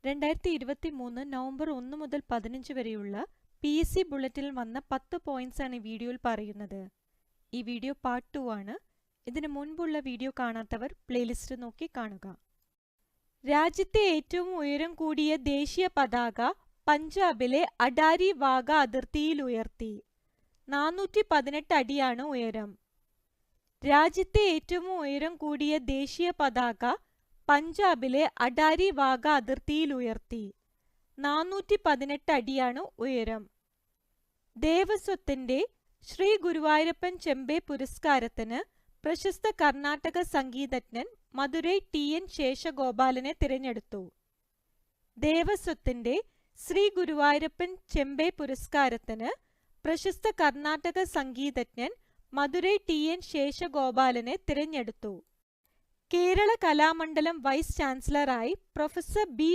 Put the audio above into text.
2023 November 1 മുതൽ 15 വരെയുള്ള PSC ബുള്ളറ്റിൽ വന്ന 10 പോയിന്റ്സ് ആണ് ഈ വീഡിയോയിൽ പറയുന്നത്. ഈ വീഡിയോ പാർട്ട് 2 ആണ്. ഇതിനു മുൻപുള്ള വീഡിയോ കാണാത്തവർ പ്ലേലിസ്റ്റ് നോക്കി കാണുക. രാജ്യത്തെ ഏറ്റവും ഉയരം കൂടിയ ദേശീയ പതാക പഞ്ചാബിലെ അഡാരി വാഗ അതിർത്തിയിൽ ഉയർത്തി. 418 അടിയാണ് ഉയരം. രാജ്യത്തെ ഏറ്റവും ഉയരം കൂടിയ ദേശീയ പതാക പഞ്ചാബിലെ അഡാരി വാഗ അതിർത്തിയിൽ ഉയർത്തി. 418 അടിയാണ് ഉയരം. ദേവസ്വത്തിന്റെ ശ്രീ ഗുരുവായൂരപ്പൻ ചെമ്പൈ പുരസ്കാരത്തിന് പ്രശസ്ത കർണാടക സംഗീതജ്ഞൻ മധുരൈ TN ശേഷഗോപാലനെ തിരഞ്ഞെടുത്തു. ദേവസ്വത്തിന്റെ ശ്രീ ഗുരുവായൂരപ്പൻ ചെമ്പൈ പുരസ്കാരത്തിന് പ്രശസ്ത കർണാടക സംഗീതജ്ഞൻ മധുരൈ TN ശേഷഗോപാലനെ തിരഞ്ഞെടുത്തു. കേരള കലാമണ്ഡലം വൈസ് ചാൻസലറായി പ്രൊഫസർ B.